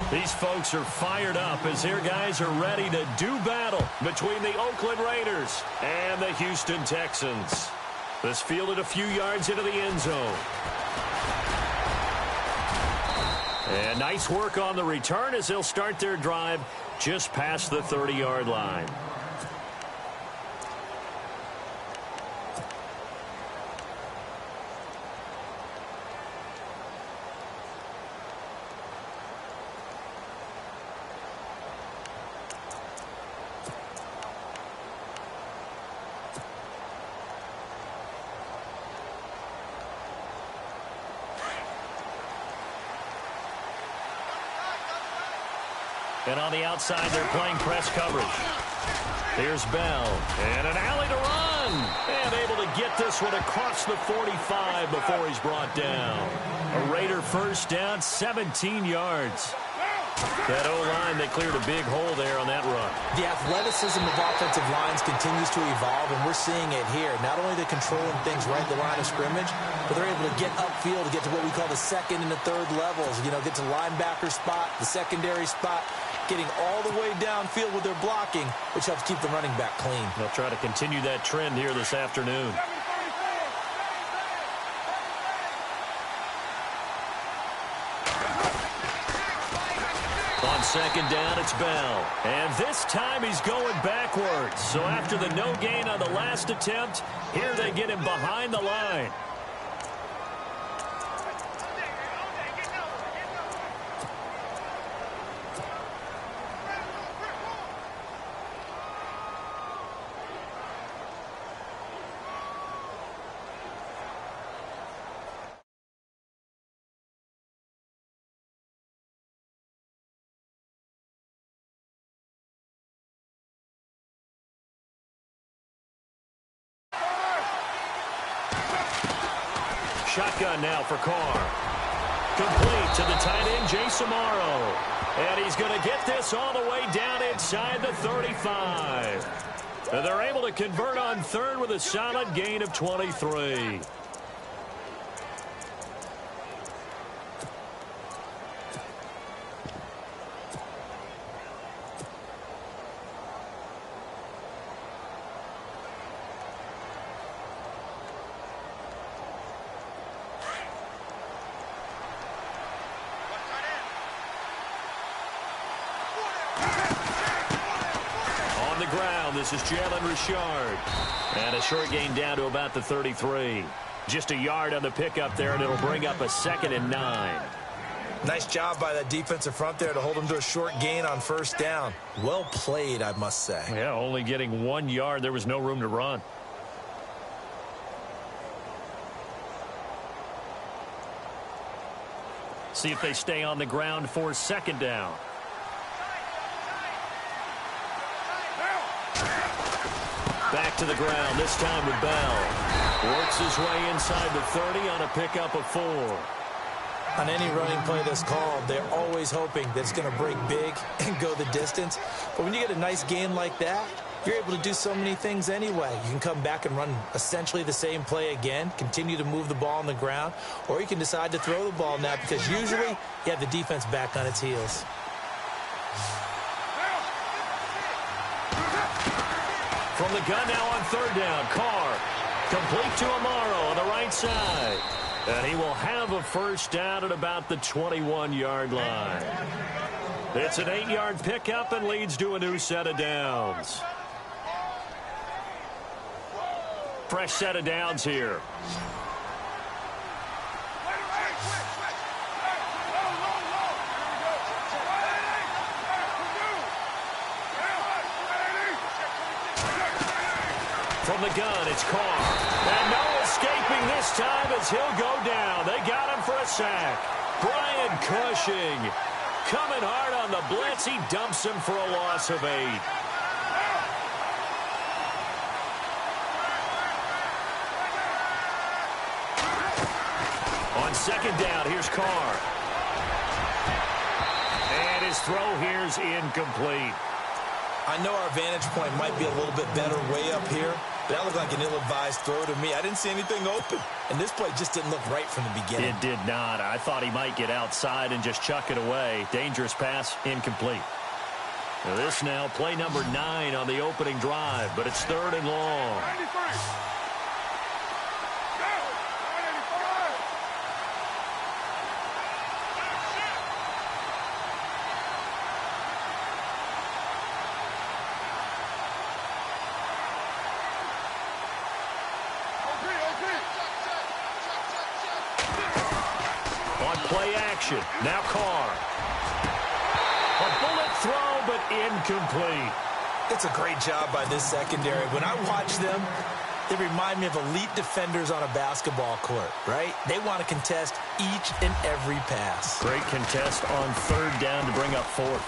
These folks are fired up as their guys are ready to do battle between the Oakland Raiders and the Houston Texans. This fielded a few yards into the end zone. And nice work on the return as they'll start their drive just past the 30-yard line. And on the outside, they're playing press coverage. Here's Bell. And an alley to run. And able to get this one across the 45 before he's brought down. A Raider first down, 17 yards. That O-line, they cleared a big hole there on that run. The athleticism of offensive lines continues to evolve, and we're seeing it here. Not only they're controlling things right at the line of scrimmage, but they're able to get upfield to get to what we call the second and the third levels. You know, get to linebacker spot, the secondary spot, getting all the way downfield with their blocking, which helps keep the running back clean. They'll try to continue that trend here this afternoon. On second down, it's Bell. And this time he's going backwards. So after the no gain on the last attempt, here they get him behind the line. Shotgun now for Carr. Complete to the tight end, Jason Morrow. And he's going to get this all the way down inside the 35. And they're able to convert on third with a solid gain of 23. This is Jalen Richard. And a short gain down to about the 33. Just a yard on the pickup there, and it'll bring up a 2nd and 9. Nice job by that defensive front there to hold him to a short gain on first down. Well played, I must say. Yeah, only getting 1 yard. There was no room to run. See if they stay on the ground for 2nd down. Back to the ground, this time with Bell. Works his way inside the 30 on a pickup of 4. On any running play that's called, they're always hoping that it's going to break big and go the distance. But when you get a nice gain like that, you're able to do so many things anyway. You can come back and run essentially the same play again, continue to move the ball on the ground, or you can decide to throw the ball now because usually you have the defense back on its heels. From the gun now on 3rd down, Carr complete to Amaro on the right side. And he will have a first down at about the 21-yard line. It's an 8-yard pickup and leads to a new set of downs. Fresh set of downs here. From the gun, it's Carr. And no escaping this time as he'll go down. They got him for a sack. Brian Cushing coming hard on the blitz. He dumps him for a loss of 8. On 2nd down, here's Carr. And his throw here's incomplete. I know our vantage point might be a little bit better way up here, but that looked like an ill-advised throw to me. I didn't see anything open. and this play just didn't look right from the beginning. It did not. I thought he might get outside and just chuck it away. Dangerous pass, incomplete. This now, play number 9 on the opening drive, but it's 3rd and long. On play action, now Carr. A bullet throw, but incomplete. It's a great job by this secondary. When I watch them, they remind me of elite defenders on a basketball court, right? They want to contest each and every pass. Great contest on 3rd down to bring up 4th.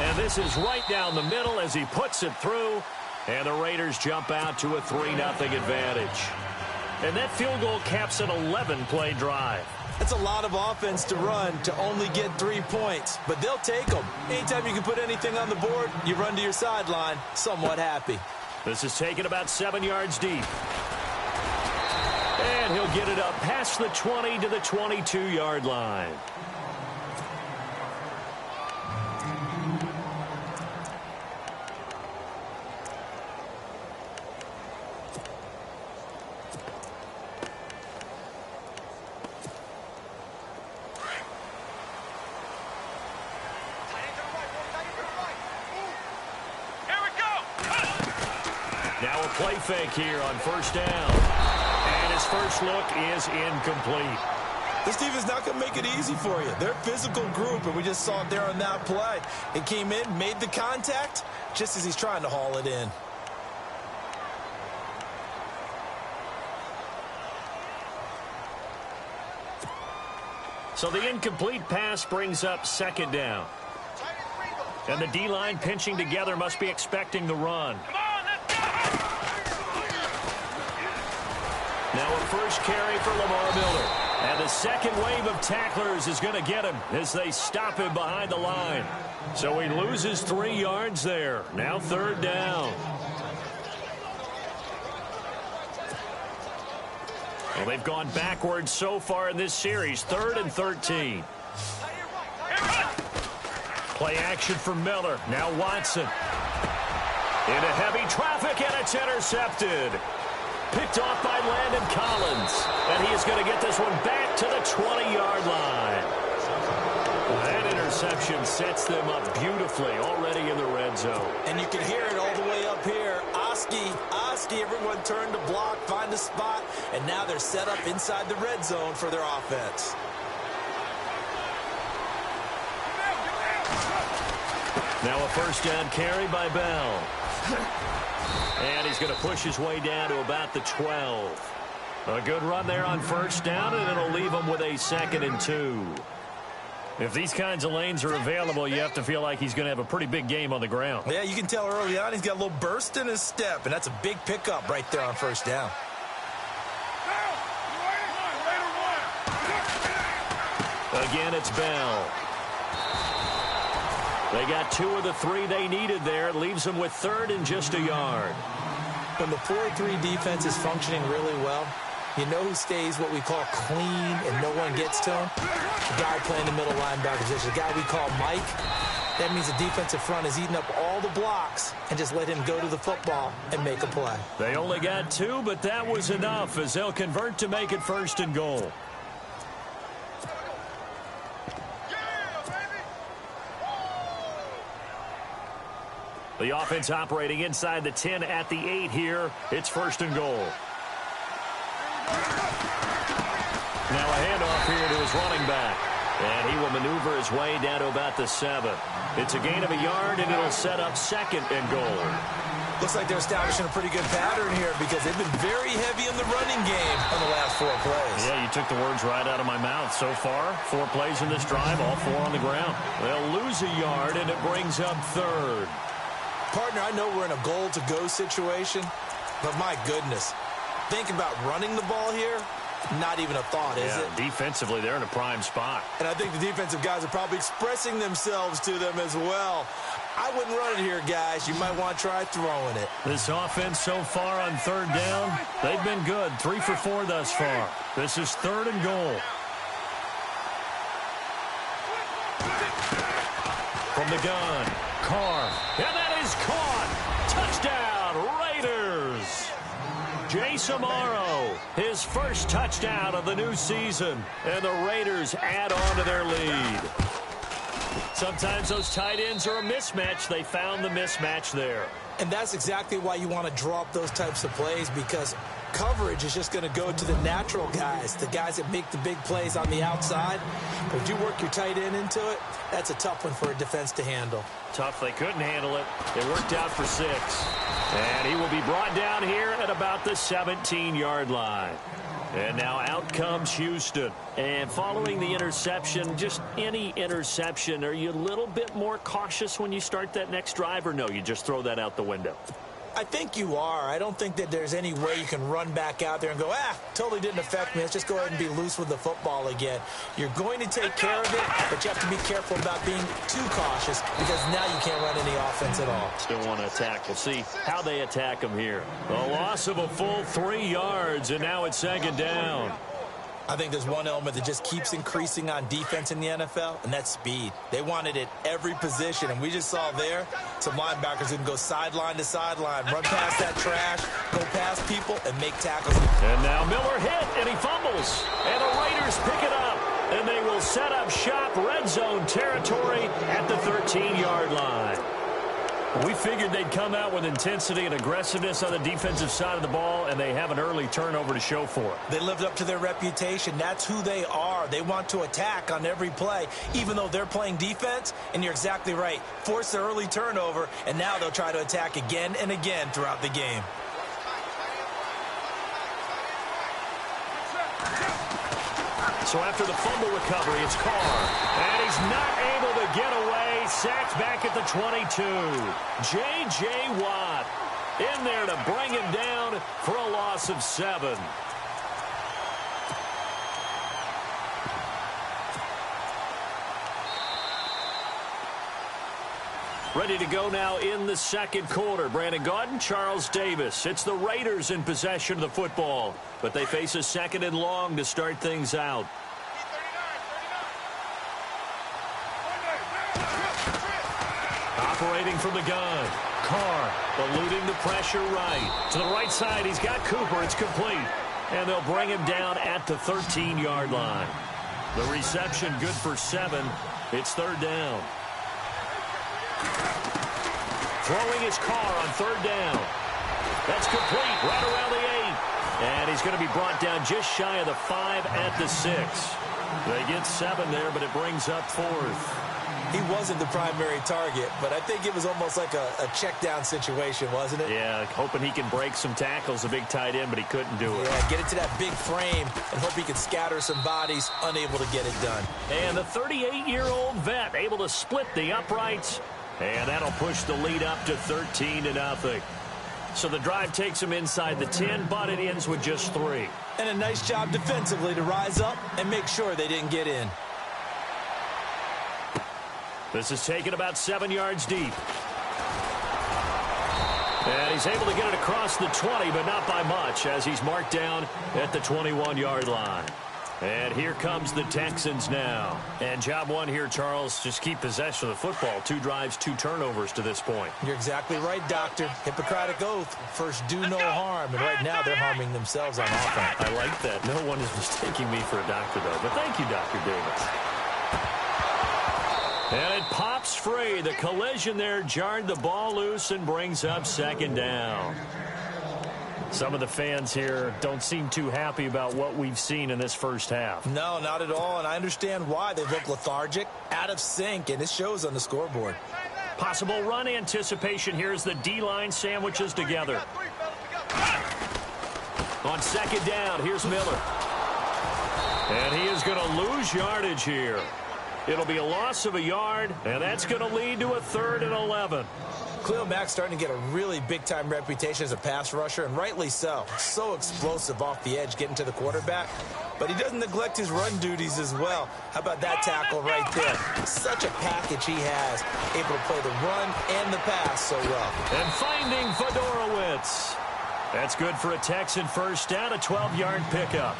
And this is right down the middle as he puts it through. And the Raiders jump out to a 3-0 advantage. And that field goal caps an 11-play drive. That's a lot of offense to run to only get 3 points, but they'll take them. Anytime you can put anything on the board, you run to your sideline, somewhat happy. This is taken about 7 yards deep. And he'll get it up past the 20 to the 22-yard line. Now a play fake here on 1st down. And his first look is incomplete. This team is not going to make it easy for you. They're a physical group, and we just saw it there on that play. It came in, made the contact, just as he's trying to haul it in. So the incomplete pass brings up 2nd down. And the D-line pinching together must be expecting the run. Now a first carry for Lamar Miller. And the second wave of tacklers is going to get him as they stop him behind the line. So he loses 3 yards there. Now 3rd down. Well, they've gone backwards so far in this series. 3rd and 13. Play action for Miller. Now Watson. Into heavy traffic, and it's intercepted. Picked off by Landon Collins. And he is going to get this one back to the 20-yard line. That interception sets them up beautifully already in the red zone. And you can hear it all the way up here. Oski, everyone turned to block, find a spot, and now they're set up inside the red zone for their offense. Now a first down carry by Bell. And he's going to push his way down to about the 12. A good run there on 1st down, and it'll leave him with a 2nd and 2. If these kinds of lanes are available, you have to feel like he's going to have a pretty big game on the ground. Yeah, you can tell early on he's got a little burst in his step, and that's a big pickup right there on 1st down. Again, it's Bell. They got 2 of the 3 they needed there. It leaves them with 3rd and just a yard. When the 4-3 defense is functioning really well, you know who stays what we call clean and no one gets to him? The guy playing the middle linebacker position, the guy we call Mike. That means the defensive front is eating up all the blocks and just let him go to the football and make a play. They only got 2, but that was enough as they'll convert to make it 1st and goal. The offense operating inside the 10 at the 8 here. It's 1st and goal. Now a handoff here to his running back. And he will maneuver his way down to about the 7. It's a gain of a yard, and it'll set up 2nd and goal. Looks like they're establishing a pretty good pattern here because they've been very heavy in the running game on the last 4 plays. Yeah, you took the words right out of my mouth. So far, 4 plays in this drive, all 4 on the ground. They'll lose a yard, and it brings up 3rd. Partner, I know we're in a goal-to-go situation, but my goodness, thinking about running the ball here, not even a thought, is it? Defensively, they're in a prime spot. And I think the defensive guys are probably expressing themselves to them as well. I wouldn't run it here, guys. You might want to try throwing it. This offense so far on third down, they've been good. 3 for 4 thus far. This is 3rd and goal. From the gun, Carr. And that is caught. Touchdown, Raiders. Jace Amaro, his first touchdown of the new season. And the Raiders add on to their lead. Sometimes those tight ends are a mismatch. They found the mismatch there. And that's exactly why you want to draw up those types of plays, because coverage is just going to go to the natural guys, the guys that make the big plays on the outside. But if you work your tight end into it, that's a tough one for a defense to handle. Tough. They couldn't handle it. It worked out for 6. And he will be brought down here at about the 17-yard line. And now out comes Houston. And following the interception, just any interception, are you a little bit more cautious when you start that next drive, or no, you just throw that out the window? I think you are. I don't think that there's any way you can run back out there and go, totally didn't affect me. Let's just go ahead and be loose with the football again. You're going to take care of it, but you have to be careful about being too cautious, because now you can't run any offense at all. Still want to attack. We'll see how they attack him here. A loss of a full 3 yards, and now it's 2nd down. I think there's one element that just keeps increasing on defense in the NFL, and that's speed. They want it at every position, and we just saw there some linebackers who can go sideline to sideline, run past that trash, go past people, and make tackles. And now Miller hit, and he fumbles. And the Raiders pick it up, and they will set up shop, red zone territory at the 13-yard line. We figured they'd come out with intensity and aggressiveness on the defensive side of the ball, and they have an early turnover to show for it. They lived up to their reputation. That's who they are. They want to attack on every play, even though they're playing defense. And you're exactly right. Force the early turnover, and now they'll try to attack again and again throughout the game. So after the fumble recovery, it's Carr. And he's not able to get away. Sacked back at the 22. J.J. Watt in there to bring him down for a loss of 7. Ready to go now in the second quarter. Brandon Gaudin, Charles Davis. It's the Raiders in possession of the football, but they face a 2nd and long to start things out. Operating from the gun. Carr eluding the pressure right. To the right side, he's got Cooper. It's complete. And they'll bring him down at the 13-yard line. The reception good for 7. It's 3rd down. Throwing his Carr on 3rd down. That's complete right around the 8. And he's going to be brought down just shy of the 5 at the 6. They get 7 there, but it brings up 4th. He wasn't the primary target, but I think it was almost like a check-down situation, wasn't it? Yeah, hoping he can break some tackles, a big tight end, but he couldn't do it. Yeah, get it to that big frame and hope he could scatter some bodies, unable to get it done. And the 38-year-old vet able to split the uprights, and that'll push the lead up to 13-0. So the drive takes him inside the 10, but it ends with just 3. And a nice job defensively to rise up and make sure they didn't get in. This is taken about 7 yards deep. And he's able to get it across the 20, but not by much, as he's marked down at the 21-yard line. And here comes the Texans now. And job one here, Charles, just keep possession of the football. 2 drives, 2 turnovers to this point. You're exactly right, Doctor. Hippocratic oath. First, do no harm. And right now, they're harming themselves on offense. I like that. No one is mistaking me for a doctor, though. But thank you, Dr. Davis. And it pops free. The collision there jarred the ball loose and brings up 2nd down. Some of the fans here don't seem too happy about what we've seen in this first half. No, not at all, and I understand why. They look lethargic, out of sync, and it shows on the scoreboard. Possible run anticipation here as the D-line sandwiches together. On 2nd down, here's Miller. And he is going to lose yardage here. It'll be a loss of a yard, and that's going to lead to a 3rd and 11. Khalil Mack's starting to get a really big-time reputation as a pass rusher, and rightly so. So explosive off the edge getting to the quarterback. But he doesn't neglect his run duties as well. How about that tackle right there? Such a package he has, able to play the run and the pass so well. And finding Fedorowicz. That's good for a Texan first down, a 12-yard pickup.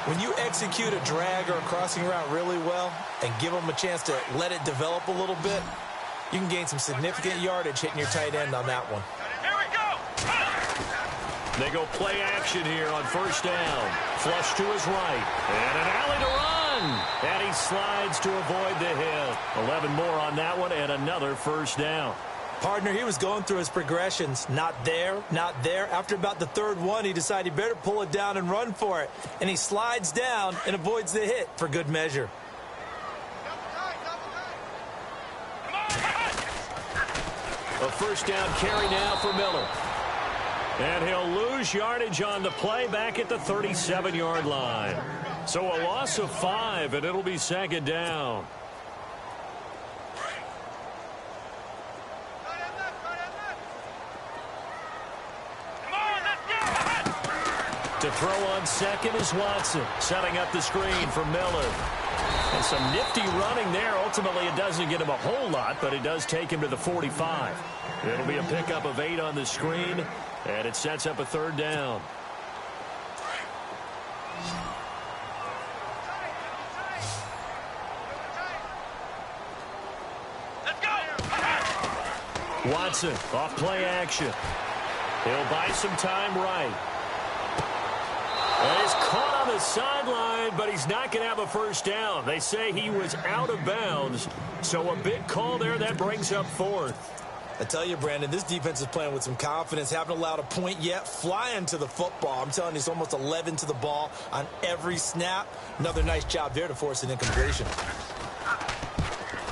When you execute a drag or a crossing route really well and give them a chance to let it develop a little bit, you can gain some significant yardage hitting your tight end on that one. Here we go. They go play action here on first down. Flush to his right. And an alley to run. And he slides to avoid the hit. 11 more on that one and another first down. Partner, he was going through his progressions. Not there, not there. After about the 3rd one, he decided he better pull it down and run for it. And he slides down and avoids the hit for good measure. A first down carry now for Miller. And he'll lose yardage on the play back at the 37-yard line. So a loss of 5, and it'll be 2nd down. To throw on 2nd is Watson, setting up the screen for Miller. And some nifty running there. Ultimately, it doesn't get him a whole lot, but it does take him to the 45. It'll be a pickup of 8 on the screen, and it sets up a 3rd down. Let's go. Watson off play action. He'll buy some time right. And he's caught on the sideline, but he's not going to have a first down. They say he was out of bounds. So a big call there. That brings up 4th. I tell you, Brandon, this defense is playing with some confidence. Haven't allowed a point yet. Flying to the football. I'm telling you, it's almost 11 to the ball on every snap. Another nice job there to force an incompletion.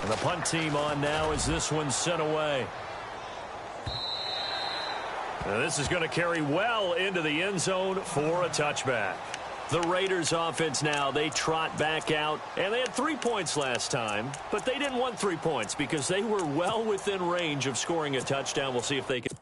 And the punt team on now as this one's sent away. Now this is going to carry well into the end zone for a touchback. The Raiders offense now, they trot back out, and they had 3 points last time, but they didn't want 3 points because they were well within range of scoring a touchdown. We'll see if they can.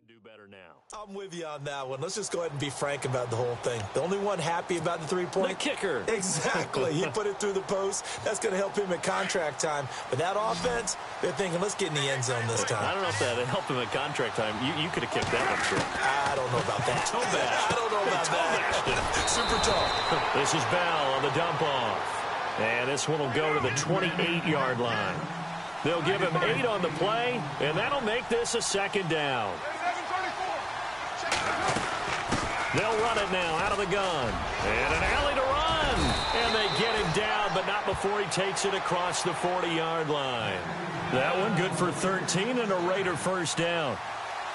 Do better now. I'm with you on that one. Let's just go ahead and be frank about the whole thing. The only one happy about the 3-point. The kicker. Exactly. He put it through the post. That's going to help him at contract time. But that offense, they're thinking, let's get in the end zone this time. I don't know if that helped him at contract time. You could have kicked that one through. I don't know about that. Toe bash. I don't know about that. Super tall. This is Bell on the dump off. And this one will go to the 28-yard line. They'll give him 8 on the play, and that'll make this a 2nd down. They'll run it now out of the gun. And an alley to run. And they get him down, but not before he takes it across the 40-yard line. That one good for 13 and a Raider first down.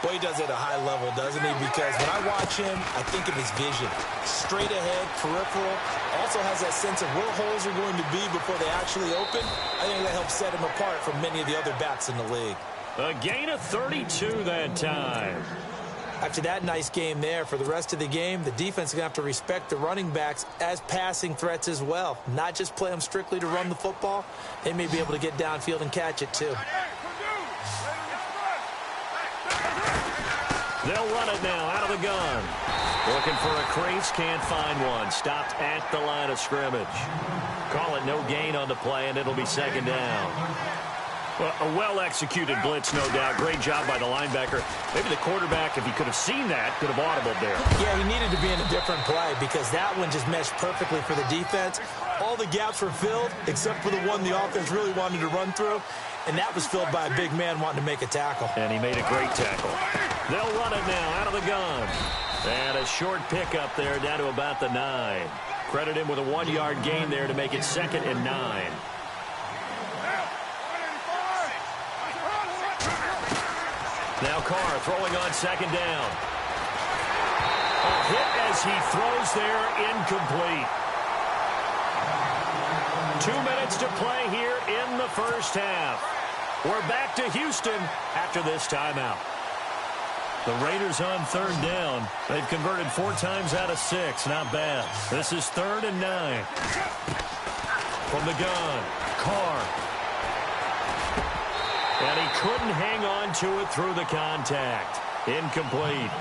Boy, he does it at a high level, doesn't he? Because when I watch him, I think of his vision. Straight ahead, peripheral. Also has that sense of where holes are going to be before they actually open. I think that helps set him apart from many of the other backs in the league. A gain of 32 that time. After that nice game there, for the rest of the game, the defense is going to have to respect the running backs as passing threats as well. Not just play them strictly to run the football. They may be able to get downfield and catch it, too. They'll run it now out of the gun. Looking for a crease, can't find one. Stopped at the line of scrimmage. Call it no gain on the play, and it'll be second down. Well, a well-executed blitz, no doubt. Great job by the linebacker. Maybe the quarterback, if he could have seen that, could have audibled there. Yeah, he needed to be in a different play because that one just meshed perfectly for the defense. All the gaps were filled except for the one the offense really wanted to run through, and that was filled by a big man wanting to make a tackle. And he made a great tackle. They'll run it now out of the gun. And a short pickup there down to about the 9. Credit him with a 1-yard gain there to make it 2nd and 9. Now Carr throwing on 2nd down. A hit as he throws there, incomplete. 2 minutes to play here in the first half. We're back to Houston after this timeout. The Raiders on 3rd down. They've converted 4 times out of 6. Not bad. This is 3rd and 9. From the gun, Carr. And he couldn't hang on to it through the contact. Incomplete.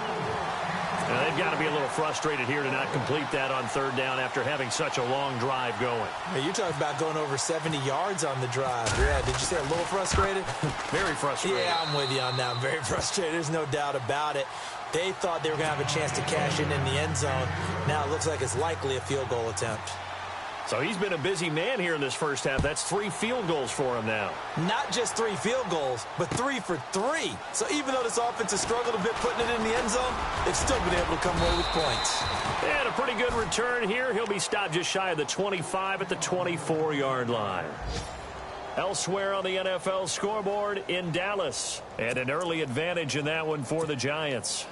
Now, they've got to be a little frustrated here to not complete that on 3rd down after having such a long drive going. Hey, you're talking about going over 70 yards on the drive. Yeah, did you say a little frustrated? Very frustrated. Yeah, I'm with you on that. I'm very frustrated. There's no doubt about it. They thought they were going to have a chance to cash in the end zone. Now it looks like it's likely a field goal attempt. So he's been a busy man here in this first half. That's 3 field goals for him now. Not just 3 field goals, but 3 for 3. So even though this offense has struggled a bit putting it in the end zone, they've still been able to come away with points. And a pretty good return here. He'll be stopped just shy of the 25 at the 24-yard line. Elsewhere on the NFL scoreboard in Dallas. And an early advantage in that one for the Giants.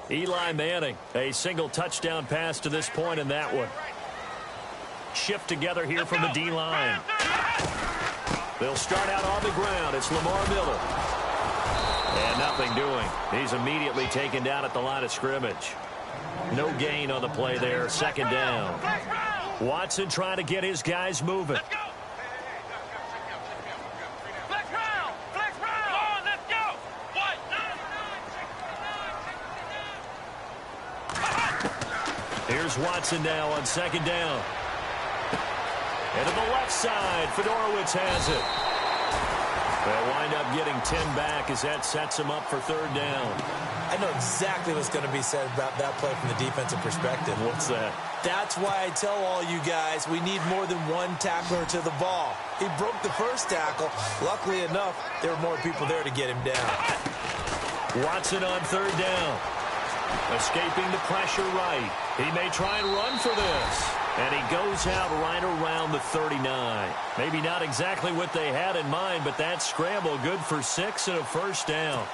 Eli Manning, a single touchdown pass to this point in that one. Shift together here from the D-line. They'll start out on the ground. It's Lamar Miller. And nothing doing. He's immediately taken down at the line of scrimmage. No gain on the play there. 2nd down. Watson trying to get his guys moving. Here's Watson now on 2nd down. And to the left side, Fedorowicz has it. They'll wind up getting 10 back as that sets him up for 3rd down. I know exactly what's going to be said about that play from the defensive perspective. What's that? That's why I tell all you guys we need more than one tackler to the ball. He broke the first tackle. Luckily enough, there were more people there to get him down. Watson on 3rd down. Escaping the pressure right. He may try and run for this. And he goes out right around the 39. Maybe not exactly what they had in mind, but that scramble good for 6 and a 1st down.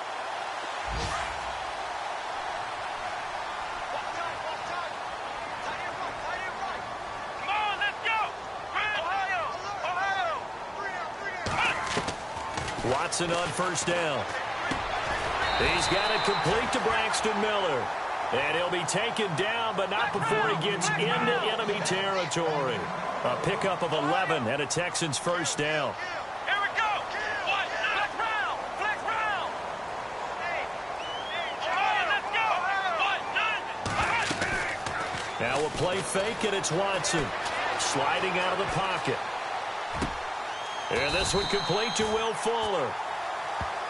Come on, let's go! Ohio! Watson on 1st down. He's got it complete to Braxton Miller. And he'll be taken down, but not before he gets into enemy territory. A pickup of 11 and a Texans 1st down. Here we go! What? Flex round! Flex round! Ohio, let's go! What? Now a play fake, and it's Watson. Sliding out of the pocket. And this one complete to Will Fuller.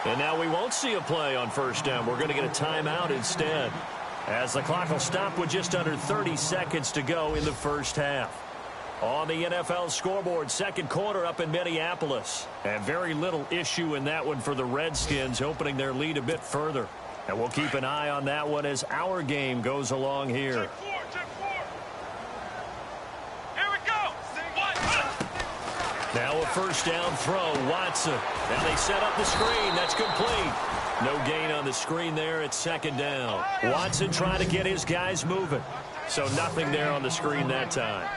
And now we won't see a play on 1st down. We're going to get a timeout instead, as the clock will stop with just under 30 seconds to go in the first half. On the NFL scoreboard, 2nd quarter up in Minneapolis. And very little issue in that one for the Redskins, opening their lead a bit further. And we'll keep an eye on that one as our game goes along here. Check 4. Here we go! What? Now a 1st down throw, Watson. Now they set up the screen. That's complete. No gain on the screen there. It's 2nd down. Watson trying to get his guys moving. So nothing there on the screen that time.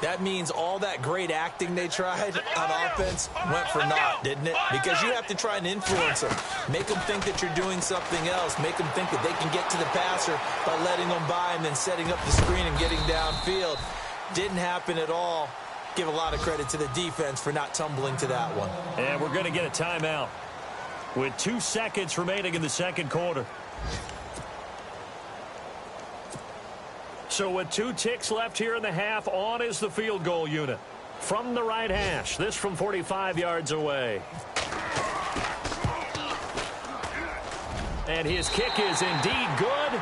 That means all that great acting they tried on offense went for naught, didn't it? Because you have to try and influence them. Make them think that you're doing something else. Make them think that they can get to the passer by letting them by and then setting up the screen and getting downfield. Didn't happen at all. Give a lot of credit to the defense for not tumbling to that one. And we're going to get a timeout with 2 seconds remaining in the 2nd quarter. So with 2 ticks left here in the half, on is the field goal unit. From the right hash, this from 45 yards away. And his kick is indeed good,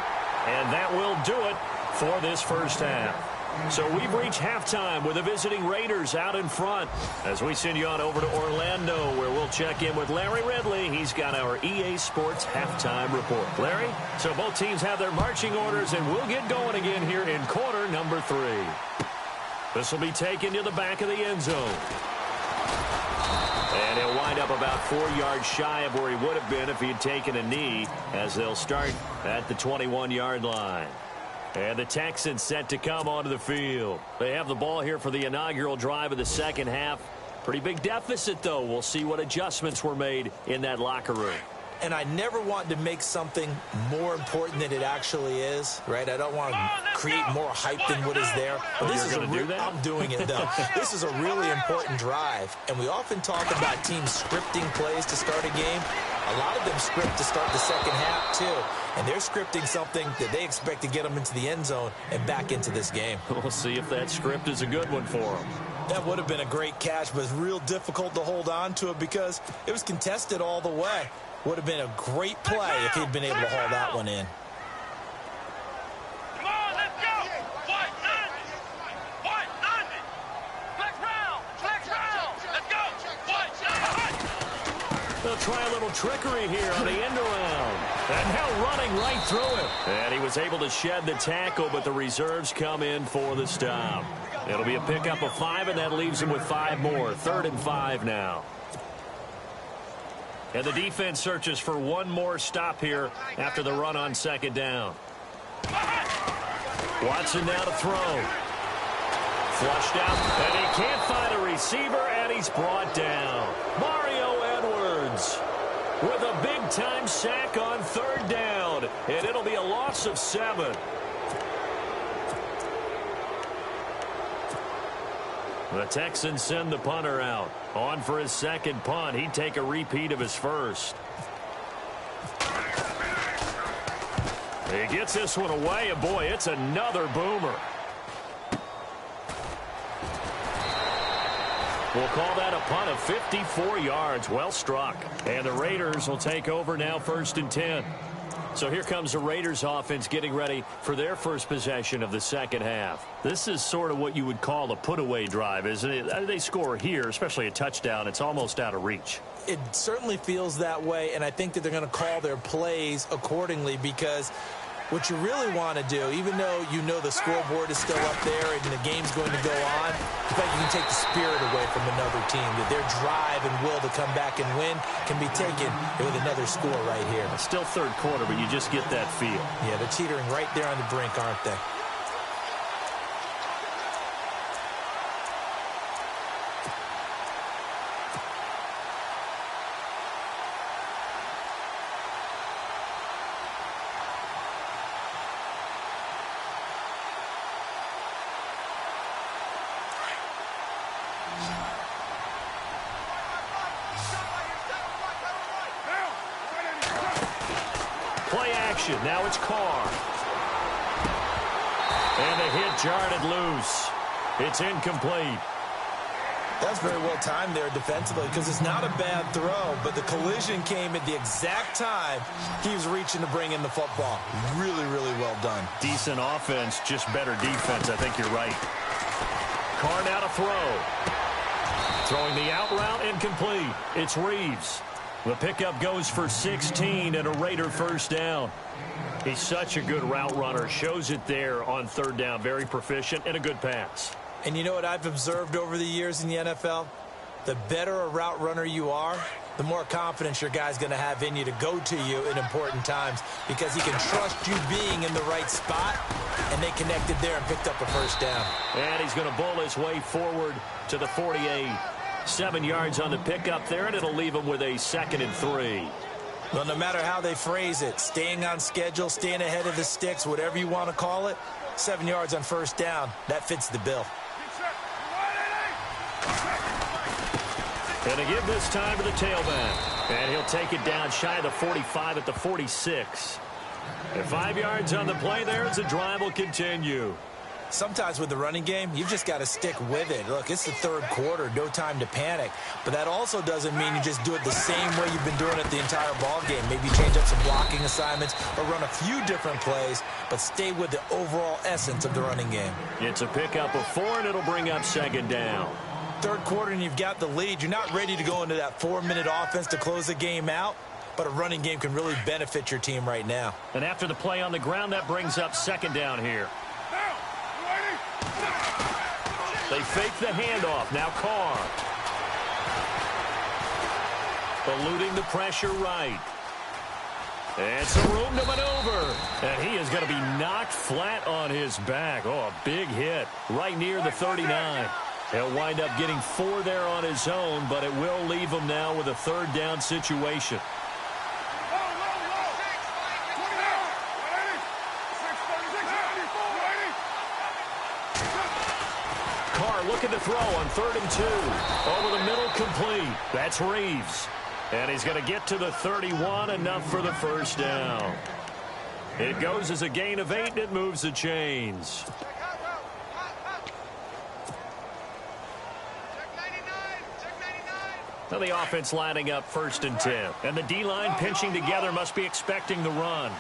and that will do it for this first half. So we've reached halftime with the visiting Raiders out in front as we send you on over to Orlando, where we'll check in with Larry Ridley. He's got our EA Sports halftime report. Larry, so both teams have their marching orders, and we'll get going again here in quarter number 3. This will be taken to the back of the end zone. And he'll wind up about 4 yards shy of where he would have been if he had taken a knee, as they'll start at the 21-yard line. And the Texans set to come onto the field. They have the ball here for the inaugural drive of the second half. Pretty big deficit, though. We'll see what adjustments were made in that locker room. And I never want to make something more important than it actually is, right? I don't want to create more hype than what is there. But this is I'm doing it, though. This is a really important drive. And we often talk about teams scripting plays to start a game. A lot of them script to start the second half, too. And they're scripting something that they expect to get them into the end zone and back into this game. We'll see if that script is a good one for them. That would have been a great catch, but it's real difficult to hold on to it because it was contested all the way. Would have been a great play if he'd been able to haul that one in. Come on, let's go. White 90. White 90. Flex round. Flex round. Let's go. White 90. They'll try a little trickery here on the end around. And now running right through it. And he was able to shed the tackle, but the reserves come in for the stop. It'll be a pickup of 5, and that leaves him with 5 more. 3rd and 5 now. And the defense searches for one more stop here after the run on second down. Watson now to throw. Flushed out, and he can't find a receiver, and he's brought down. Mario Edwards with a big-time sack on 3rd down, and it'll be a loss of 7. The Texans send the punter out. On for his second punt. He'd take a repeat of his first. He gets this one away, and boy, it's another boomer. We'll call that a punt of 54 yards. Well struck. And the Raiders will take over now, 1st and 10. So here comes the Raiders offense getting ready for their first possession of the second half. This is sort of what you would call a put-away drive, isn't it? They score here, especially a touchdown. It's almost out of reach. It certainly feels that way, and I think that they're going to call their plays accordingly because what you really want to do, even though you know the scoreboard is still up there and the game's going to go on, in fact, you can take the spirit away from another team, that their drive and will to come back and win can be taken with another score right here. Still 3rd quarter, but you just get that feel. Yeah, they're teetering right there on the brink, aren't they? Play action. Now it's Carr. And the hit jarred it loose. It's incomplete. That's very well timed there defensively because it's not a bad throw, but the collision came at the exact time he was reaching to bring in the football. Really, really well done. Decent offense, just better defense. I think you're right. Carr now to throw. Throwing the out route, incomplete. It's Reeves. The pickup goes for 16 and a Raider 1st down. He's such a good route runner. Shows it there on 3rd down. Very proficient and a good pass. And you know what I've observed over the years in the NFL? The better a route runner you are, the more confidence your guy's going to have in you to go to you in important times because he can trust you being in the right spot, and they connected there and picked up a 1st down. And he's going to bowl his way forward to the 48. 7 yards on the pickup there, and it'll leave him with a 2nd and 3. Well, no matter how they phrase it, staying on schedule, staying ahead of the sticks, whatever you want to call it, 7 yards on 1st down, that fits the bill. And to give this time to the tailback. And he'll take it down shy of the 45 at the 46. And 5 yards on the play there as the drive will continue. Sometimes with the running game, you've just got to stick with it. Look, it's the third quarter, no time to panic. But that also doesn't mean you just do it the same way you've been doing it the entire ball game. Maybe change up some blocking assignments or run a few different plays, but stay with the overall essence of the running game. It's a pickup of 4, and it'll bring up second down. Third quarter, and you've got the lead. You're not ready to go into that 4-minute offense to close the game out, but a running game can really benefit your team right now. And after the play on the ground, that brings up second down here. They fake the handoff. Now Carr. Eluding the pressure right. And some room to maneuver. And he is going to be knocked flat on his back. Oh, a big hit right near the 39. He'll wind up getting 4 there on his own, but it will leave him now with a third down situation. Looking to throw on 3rd and 2. Over the middle, complete. That's Reeves. And he's going to get to the 31, enough for the first down. It goes as a gain of 8, and it moves the chains. Now the offense lining up 1st and 10. And the D-line pinching together, must be expecting the run.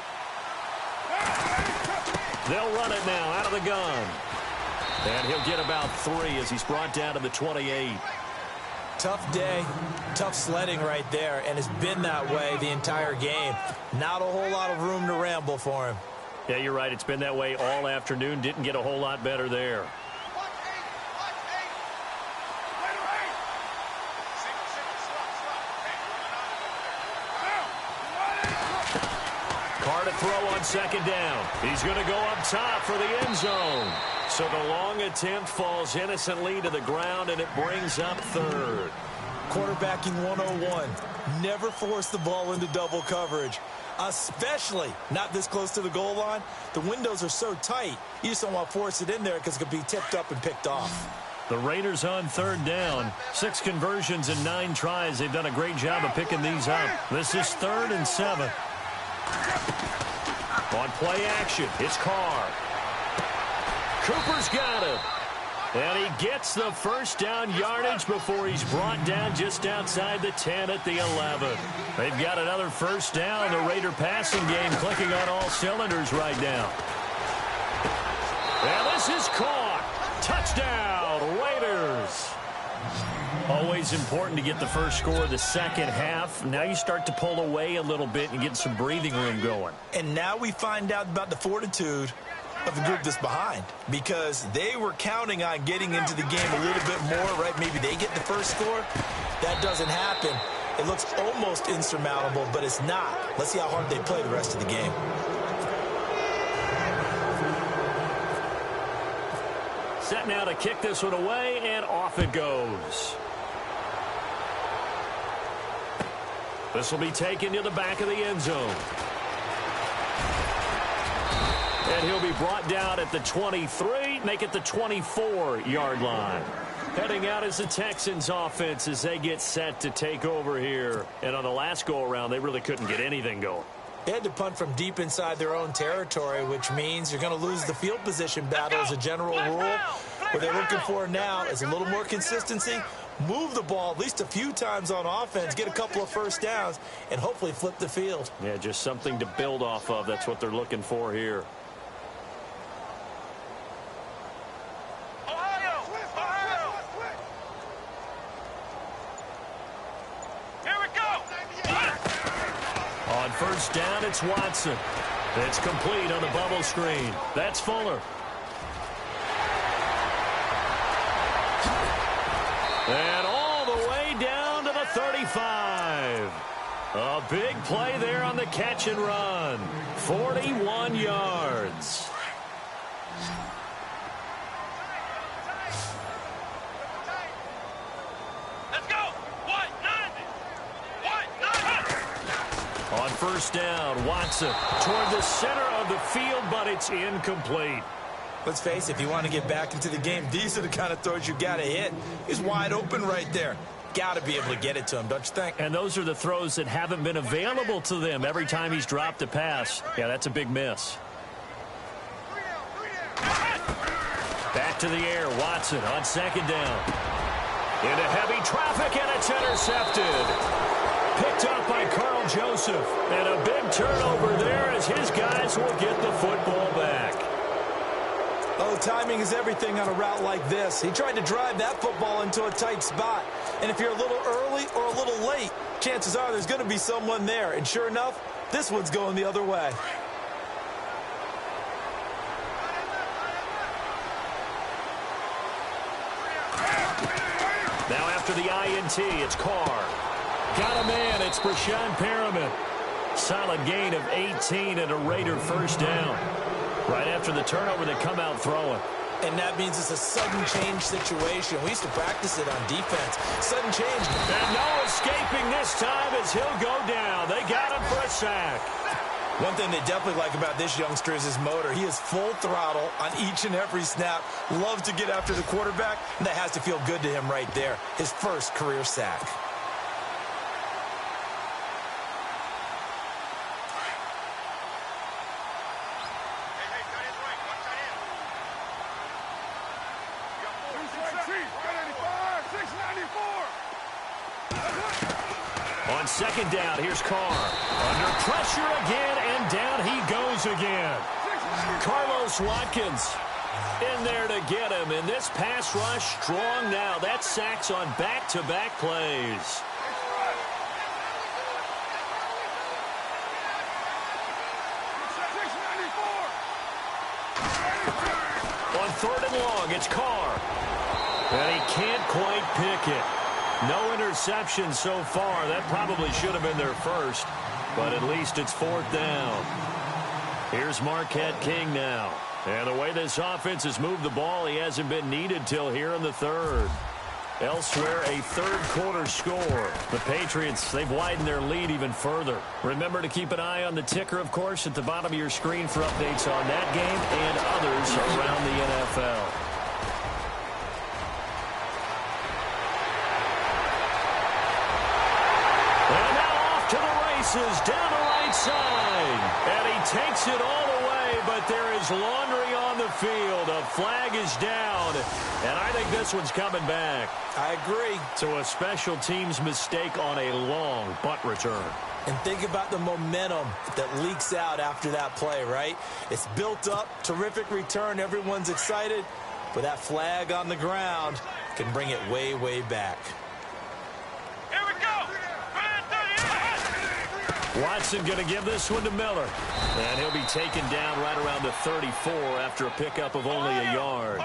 They'll run it now out of the gun. And he'll get about 3 as he's brought down to the 28. Tough day, tough sledding right there, and it's been that way the entire game. Not a whole lot of room to ramble for him. Yeah, you're right. It's been that way all afternoon. Didn't get a whole lot better there. Carr to throw on second down. He's going to go up top for the end zone. So the long attempt falls innocently to the ground, and it brings up 3rd. Quarterbacking 101. Never force the ball into double coverage, especially not this close to the goal line. The windows are so tight, you just don't want to force it in there because it could be tipped up and picked off. The Raiders on 3rd down. 6 conversions and 9 tries. They've done a great job of picking these up. This is 3rd and 7. On play action, it's Carr. Cooper's got him. And he gets the first down yardage before he's brought down just outside the 10 at the 11. They've got another first down. The Raider passing game clicking on all cylinders right now. And this is caught. Touchdown, Raiders. Always important to get the first score of the second half. Now you start to pull away a little bit and get some breathing room going. And now we find out about the fortitude of the group that's behind, because they were counting on getting into the game a little bit more, right? Maybe they get the first score. That doesn't happen. It looks almost insurmountable, but it's not. Let's see how hard they play the rest of the game. Set now to kick this one away, and off it goes. This will be taken to the back of the end zone. And he'll be brought down at the 23, make it the 24-yard line. Heading out is the Texans offense as they get set to take over here. And on the last go-around, they really couldn't get anything going. They had to punt from deep inside their own territory, which means you're going to lose the field position battle as a general rule. What they're looking for now is a little more consistency, move the ball at least a few times on offense, get a couple of first downs, and hopefully flip the field. Yeah, just something to build off of. That's what they're looking for here. On first down, it's Watson. It's complete on the bubble screen. That's Fuller. And all the way down to the 35. A big play there on the catch and run. 41 yards. Let's go. On first down, Watson toward the center of the field, but it's incomplete. Let's face it, if you want to get back into the game, these are the kind of throws you got to hit. He's wide open right there. got to be able to get it to him, don't you think? And those are the throws that haven't been available to them every time he's dropped a pass. Yeah, that's a big miss. Back to the air, Watson on second down. Into heavy traffic, and it's intercepted. Picked up by Carl Joseph. And a big turnover there as his guys will get the football back. Oh, timing is everything on a route like this. He tried to drive that football into a tight spot. And if you're a little early or a little late, chances are there's going to be someone there. And sure enough, this one's going the other way. Now after the INT, it's Carr. Got a man, it's Brashon Perriman. Solid gain of 18 and a Raider first down. Right after the turnover, they come out throwing. And that means it's a sudden change situation. We used to practice it on defense. Sudden change. And no escaping this time as he'll go down. They got him for a sack. One thing they definitely like about this youngster is his motor. He is full throttle on each and every snap. Loves to get after the quarterback. And that has to feel good to him right there. His first career sack. On second down, here's Carr. Under pressure again, and down he goes again. Carlos Watkins in there to get him, and this pass rush strong now. That's sacks on back-to-back plays. On third and long, it's Carr. And he can't quite pick it. No interception so far. That probably should have been their first, but at least it's fourth down. Here's Marquette King now. And the way this offense has moved the ball, he hasn't been needed till here in the third. Elsewhere, a third-quarter score. The Patriots, they've widened their lead even further. Remember to keep an eye on the ticker, of course, at the bottom of your screen for updates on that game and others around the NFL. Down the right side, and he takes it all away, but there is laundry on the field. A flag is down, and I think this one's coming back. I agree. So a special teams mistake on a long butt return. And think about the momentum that leaks out after that play, right? It's built up, terrific return, everyone's excited, but that flag on the ground can bring it way, way back. Here we go. Watson going to give this one to Miller. And he'll be taken down right around the 34 after a pickup of only a yard.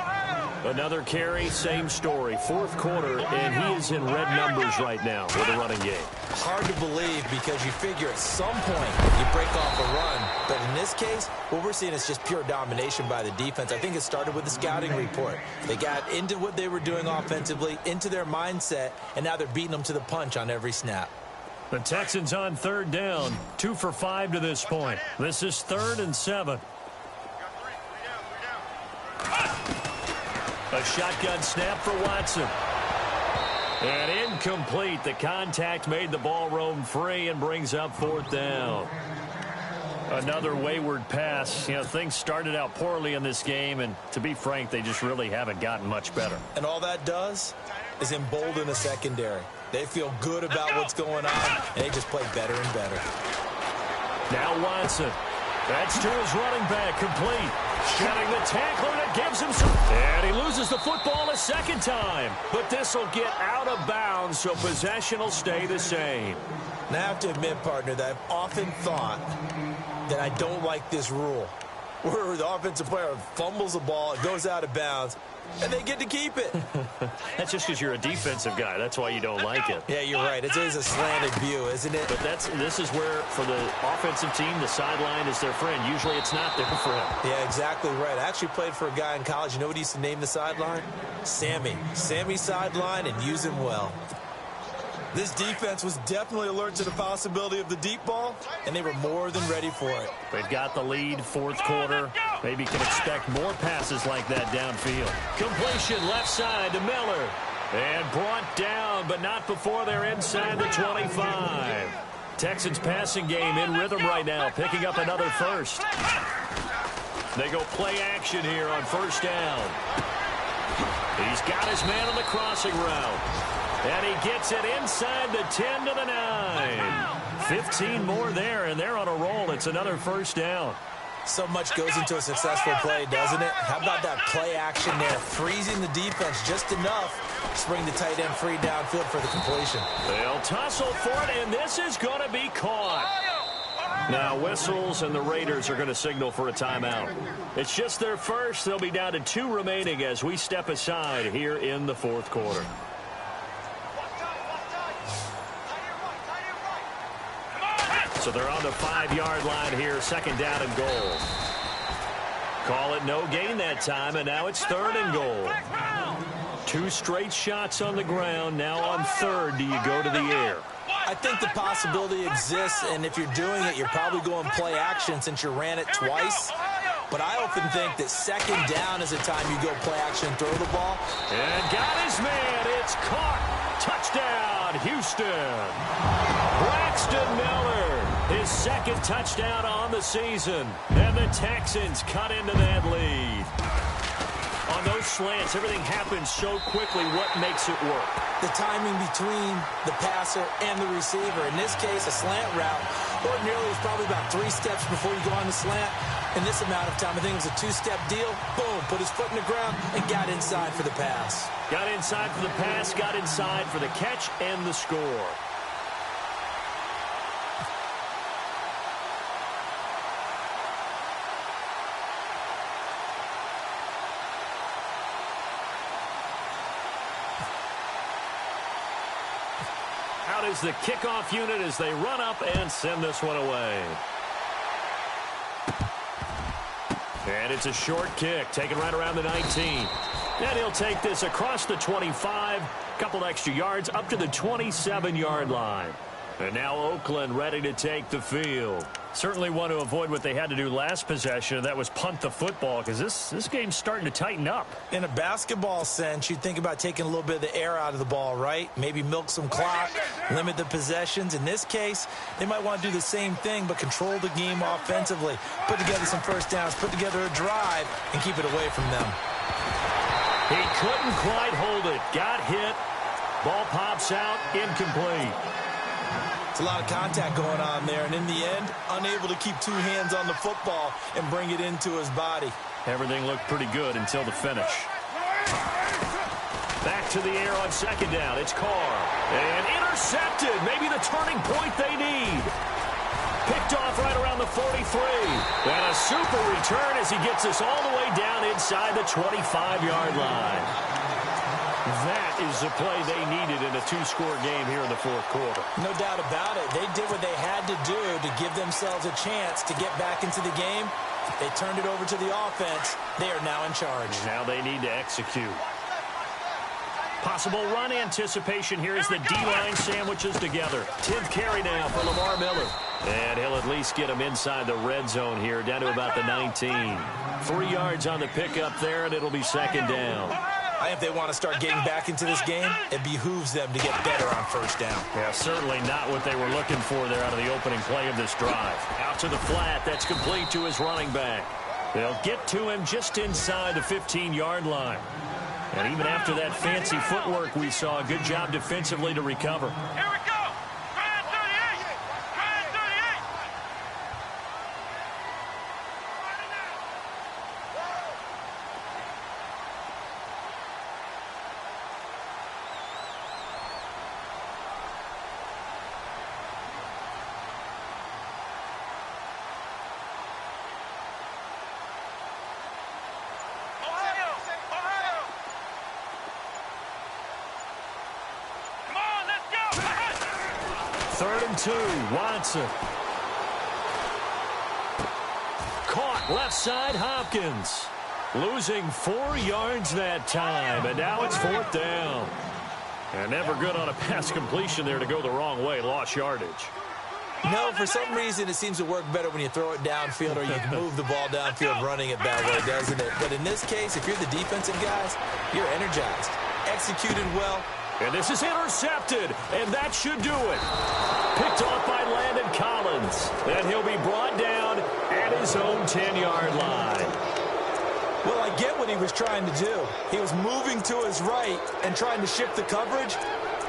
Another carry, same story. Fourth quarter, and he is in red numbers right now with a running game. Hard to believe because you figure at some point you break off a run. But in this case, what we're seeing is just pure domination by the defense. I think it started with the scouting report. They got into what they were doing offensively, into their mindset, and now they're beating them to the punch on every snap. The Texans on third down, 2 for 5 to this point. This is 3rd and 7. A shotgun snap for Watson. And incomplete. The contact made the ball roam free and brings up 4th down. Another wayward pass. You know, things started out poorly in this game, and to be frank, they just really haven't gotten much better. And all that does is embolden the secondary. They feel good about what's going on, and they just play better and better. Now Watson. That's to his running back, complete. Shedding the tackler that gives him some. And he loses the football a second time. But this will get out of bounds, so possession will stay the same. And I have to admit, partner, that I've often thought that I don't like this rule, where the offensive player fumbles the ball, it goes out of bounds, and they get to keep it. That's just because you're a defensive guy. That's why you don't like it. Yeah, you're right. It is a slanted view, isn't it? But this is where, for the offensive team, the sideline is their friend. Usually it's not there for him. Yeah, exactly right. I actually played for a guy in college. You know what he used to name the sideline? Sammy. Sammy sideline, and use him well. This defense was definitely alert to the possibility of the deep ball, and they were more than ready for it. They've got the lead, 4th quarter. Maybe can expect more passes like that downfield. Completion left side to Miller. And brought down down, but not before they're inside the 25. Texans passing game in rhythm right now, picking up another first. They go play action here on first down. He's got his man on the crossing route. And he gets it inside the 10 to the 9. 15 more there, and they're on a roll. It's another first down. So much goes into a successful play, doesn't it? How about that play action there? Freezing the defense just enough to spring the tight end free downfield for the completion. They'll tussle for it, and this is going to be caught. Now whistles, and the Raiders are going to signal for a timeout. It's just their first. They'll be down to 2 remaining as we step aside here in the fourth quarter. So they're on the 5-yard line here, second down and goal. Call it no gain that time, and now it's third and goal. 2 straight shots on the ground. Now on third, do you go to the air? I think the possibility exists, and if you're doing it, you're probably going play action since you ran it twice. But I often think that second down is the time you go play action and throw the ball. And got his man. It's caught. Touchdown, Houston. Braxton Miller, his second touchdown on the season. And the Texans cut into that lead. On those slants, everything happens so quickly. What makes it work? The timing between the passer and the receiver. In this case, a slant route ordinarily is probably about 3 steps before you go on the slant. In this amount of time, I think it was a 2-step deal. Boom, put his foot in the ground and got inside for the pass. Got inside for the pass, got inside for the catch and the score. Out is the kickoff unit as they run up and send this one away. And it's a short kick, taken right around the 19. And he'll take this across the 25, couple extra yards up to the 27-yard line. And now Oakland ready to take the field. Certainly want to avoid what they had to do last possession, and that was punt the football, because this game's starting to tighten up. In a basketball sense, you think about taking a little bit of the air out of the ball, right? Maybe milk some clock, limit the possessions. In this case, they might want to do the same thing, but control the game offensively. Put together some first downs, put together a drive, and keep it away from them. He couldn't quite hold it. Got hit. Ball pops out, incomplete. It's a lot of contact going on there, and in the end, unable to keep 2 hands on the football and bring it into his body. Everything looked pretty good until the finish. Back to the air on second down. It's Carr. And intercepted. Maybe the turning point they need. Picked off right around the 43. And a super return as he gets this all the way down inside the 25-yard line. That is the play they needed in a 2-score game here in the fourth quarter. No doubt about it. They did what they had to do to give themselves a chance to get back into the game. They turned it over to the offense. They are now in charge. Now they need to execute. Possible run anticipation here as the D-line sandwiches together. 10th carry now for Lamar Miller. And he'll at least get him inside the red zone here, down to about the 19. 3 yards on the pickup there, and it'll be second down. I think if they want to start getting back into this game, it behooves them to get better on first down. Yeah, certainly not what they were looking for there out of the opening play of this drive. Out to the flat, that's complete to his running back. They'll get to him just inside the 15-yard line. And even after that fancy footwork we saw, a good job defensively to recover. Here we go. Try and 38. Try and 38. Ohio. Ohio. Come on, let's go. 3rd and 2, Watson. Caught left side, Hopkins. Losing 4 yards that time, and now it's 4th down. And never good on a pass completion there to go the wrong way, lost yardage. No, for some reason, it seems to work better when you throw it downfield or you can move the ball downfield running it that way, doesn't it? But in this case, if you're the defensive guys, you're energized, executed well, And this is intercepted, and that should do it. Picked off by Landon Collins, and he'll be brought down at his own 10-yard line. Well, I get what he was trying to do. He was moving to his right and trying to shift the coverage,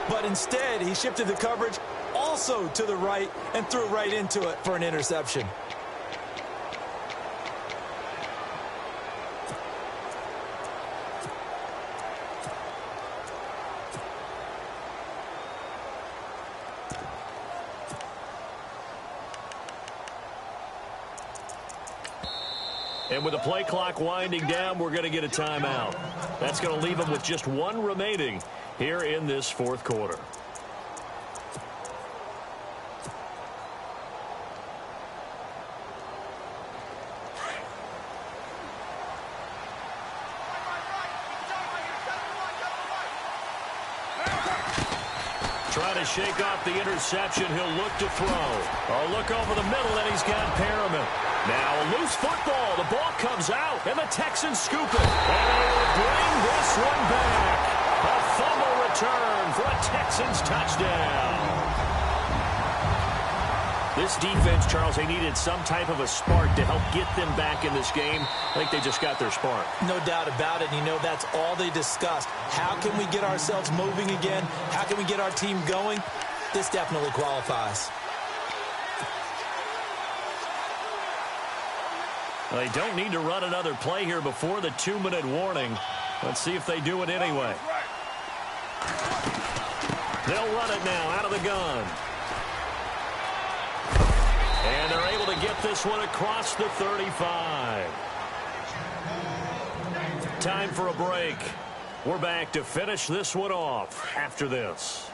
but instead he shifted the coverage also to the right and threw right into it for an interception. And with the play clock winding down, we're going to get a timeout. That's going to leave them with just one remaining here in this fourth quarter. Trying to shake off the interception. He'll look to throw. A look over the middle, and he's got Perriman. Now a loose football. The ball comes out, and the Texans scoop it. And they will bring this one back. A fumble return for a Texans touchdown. This defense, Charles, they needed some type of a spark to help get them back in this game. I think they just got their spark. No doubt about it. You know, that's all they discussed. How can we get ourselves moving again? How can we get our team going? This definitely qualifies. Well, they don't need to run another play here before the 2-minute warning. Let's see if they do it anyway. They'll run it now out of the gun. And they're able to get this one across the 35. Time for a break. We're back to finish this one off after this.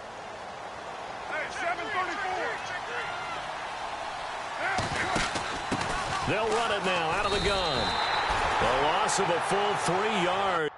They'll run it now out of the gun. The loss of a full 3 yards.